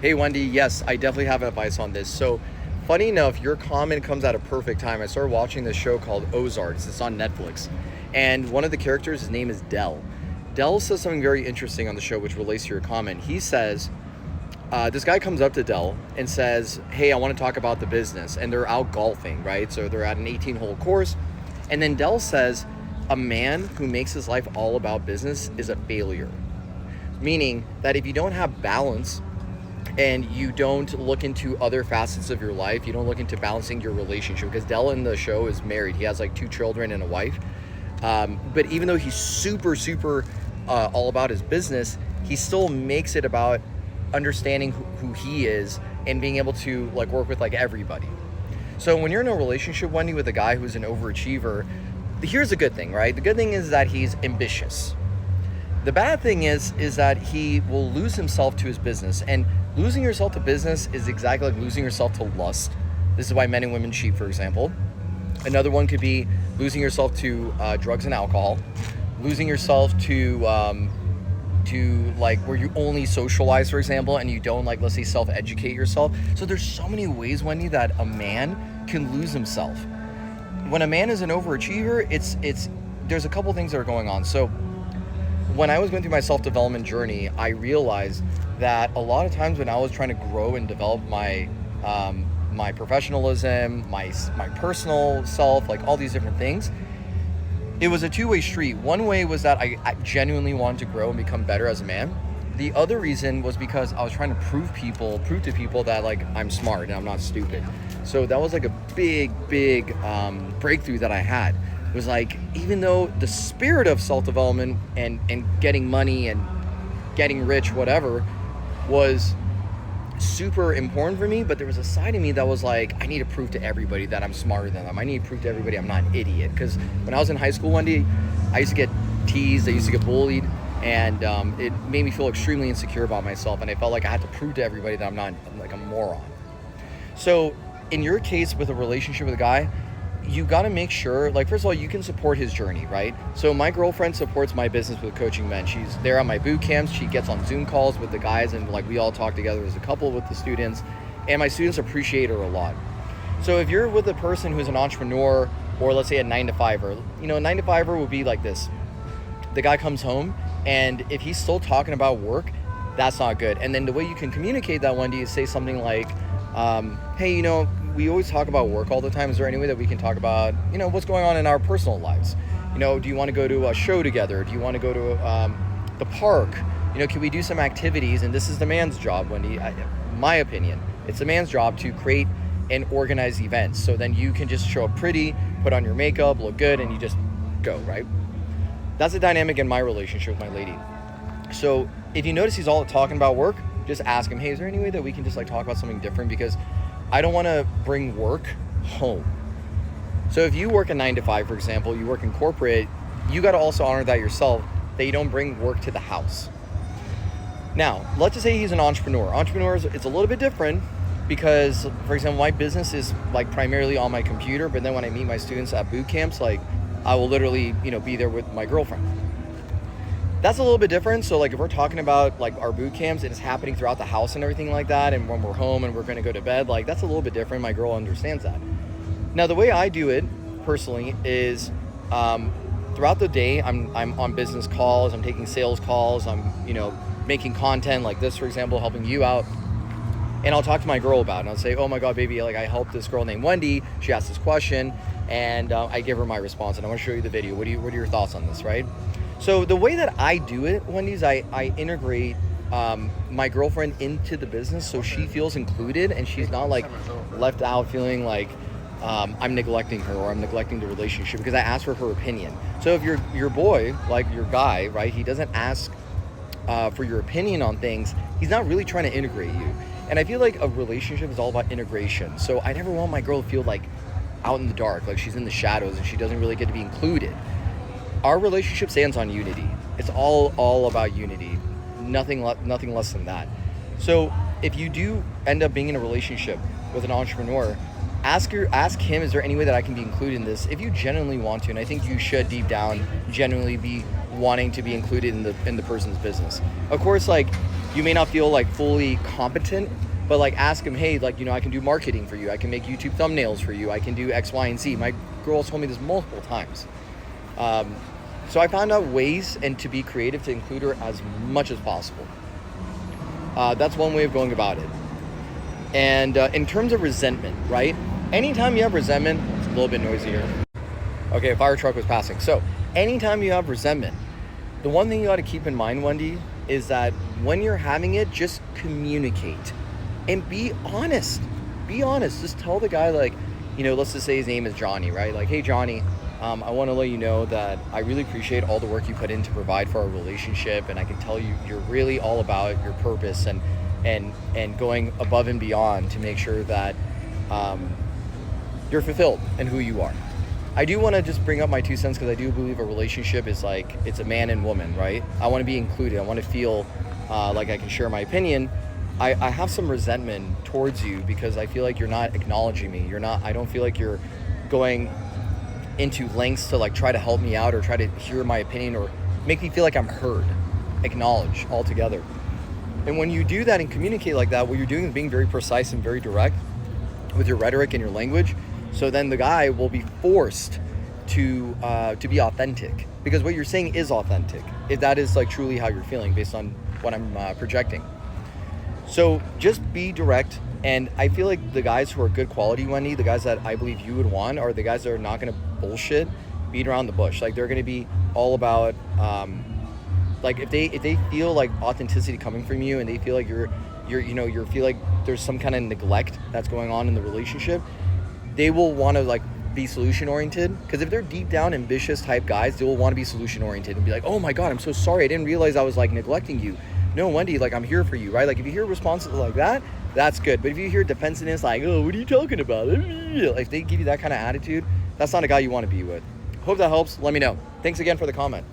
Hey, Wendy. Yes, I definitely have advice on this. So, funny enough, your comment comes at a perfect time. I started watching this show called Ozarks. It's on Netflix. And one of the characters, his name is Dell. Dell says something very interesting on the show, which relates to your comment. He says, this guy comes up to Dell and says, hey, I want to talk about the business. And they're out golfing, right? So they're at an 18-hole course. And then Dell says, a man who makes his life all about business is a failure. Meaning that if you don't have balance and you don't look into other facets of your life, you don't look into balancing your relationship, because Dell in the show is married. He has like 2 children and a wife. But even though he's super all about his business, he still makes it about understanding who he is and being able to like work with like everybody. So when you're in a relationship, Wendy, with a guy who's an overachiever, here's a good thing, right? The good thing is that he's ambitious. The bad thing is that he will lose himself to his business. And losing yourself to business is exactly like losing yourself to lust. This is why men and women cheat, for example. Another one could be losing yourself to drugs and alcohol, losing yourself to like where you only socialize, for example, and you don't like, let's say, self-educate yourself. So there's so many ways, Wendy, that a man can lose himself. When a man is an overachiever, it's there's a couple things that are going on. So when I was going through my self-development journey, I realized that a lot of times when I was trying to grow and develop my my professionalism, my personal self, like all these different things, it was a two-way street. One way was that I genuinely wanted to grow and become better as a man. The other reason was because I was trying to prove to people that like I'm smart and I'm not stupid. So that was like a big breakthrough that I had. It was like, even though the spirit of self-development and getting money and getting rich, whatever, was super important for me, but there was a side of me that was like, I need to prove to everybody that I'm smarter than them. I need to prove to everybody I'm not an idiot. Because when I was in high school, Wendy, I used to get teased, I used to get bullied, and it made me feel extremely insecure about myself, and I felt like I had to prove to everybody that I'm like a moron. So in your case with a relationship with a guy, you got to make sure, like, first of all, you can support his journey, right? So my girlfriend supports my business with coaching men. She's there on my boot camps. She gets on Zoom calls with the guys, and like we all talk together as a couple with the students, and my students appreciate her a lot. So if you're with a person who's an entrepreneur, or let's say a 9-to-5er, a 9-to-5er would be like this. The guy comes home, and if he's still talking about work, that's not good. And then the way you can communicate that, Wendy, is say something like, hey, we always talk about work all the time. Is there any way that we can talk about, what's going on in our personal lives? Do you want to go to a show together? Do you want to go to the park? Can we do some activities? And this is the man's job, Wendy. My opinion, it's the man's job to create and organize events. So then you can just show up pretty, put on your makeup, look good, and you just go, right? That's the dynamic in my relationship with my lady. So if you notice he's all talking about work, just ask him, hey, is there any way that we can just like talk about something different? Because I don't want to bring work home. So if you work a 9-to-5, for example, you work in corporate, you got to also honor that yourself, that you don't bring work to the house. Now, let's just say he's an entrepreneur. Entrepreneurs, it's a little bit different because, for example, my business is like primarily on my computer, but then when I meet my students at boot camps, like I will literally, be there with my girlfriend. That's a little bit different. So like if we're talking about like our boot camps and it's happening throughout the house and everything like that, and when we're home and we're going to go to bed, like that's a little bit different. My girl understands that. Now the way I do it personally is throughout the day I'm on business calls, I'm taking sales calls, I'm making content like this, for example, helping you out, and I'll talk to my girl about it, and I'll say, oh my god, baby, like I helped this girl named Wendy, she asked this question, and I give her my response, and I want to show you the video. What are your thoughts on this, right? So the way that I do it, Wendy, is I integrate my girlfriend into the business so she feels included and she's not like left out feeling like I'm neglecting her or I'm neglecting the relationship, because I ask for her opinion. So if your boy, like your guy, right, he doesn't ask for your opinion on things, he's not really trying to integrate you. And I feel like a relationship is all about integration. So I never want my girl to feel like out in the dark, like she's in the shadows and she doesn't really get to be included. Our relationship stands on unity. It's all about unity. Nothing less than that. So if you do end up being in a relationship with an entrepreneur, ask him, is there any way that I can be included in this? If you genuinely want to, and I think you should deep down genuinely be wanting to be included in the person's business. Of course, like You may not feel like fully competent, but like ask them, hey, like, I can do marketing for you. I can make YouTube thumbnails for you. I can do X, Y, and Z. My girl told me this multiple times. So I found out ways and to be creative to include her as much as possible. That's one way of going about it. And in terms of resentment, right? Anytime you have resentment, it's a little bit noisier. Okay, a fire truck was passing. So anytime you have resentment, the one thing you got to keep in mind, Wendy, is that when you're having it, just communicate and be honest. Be honest. Just tell the guy, like, let's just say his name is Johnny, right? Like, hey, Johnny, I want to let you know that I really appreciate all the work you put in to provide for our relationship, and I can tell you're really all about your purpose and going above and beyond to make sure that you're fulfilled in who you are. I do want to just bring up my 2 cents because I do believe a relationship is like, it's a man and woman, right? I want to be included. I want to feel like I can share my opinion. I have some resentment towards you because I feel like you're not acknowledging me. I don't feel like you're going into lengths to like try to help me out or try to hear my opinion or make me feel like I'm heard, acknowledged altogether. And when you do that and communicate like that, what you're doing is being very precise and very direct with your rhetoric and your language. So then the guy will be forced to be authentic, because what you're saying is authentic. If that is like truly how you're feeling based on what I'm projecting. So just be direct. And I feel like the guys who are good quality, Wendy, the guys that I believe you would want are the guys that are not going to bullshit, beat around the bush. Like they're going to be all about, like if they feel like authenticity coming from you and they feel like you feel like there's some kind of neglect that's going on in the relationship, they will want to like be solution oriented. Because if they're deep down ambitious type guys, they will want to be solution oriented and be like, oh my God, I'm so sorry. I didn't realize I was like neglecting you. No, Wendy, like I'm here for you, right? Like if you hear responses like that, that's good. But if you hear defensiveness like, oh, what are you talking about? If they give you that kind of attitude, that's not a guy you want to be with. Hope that helps. Let me know. Thanks again for the comment.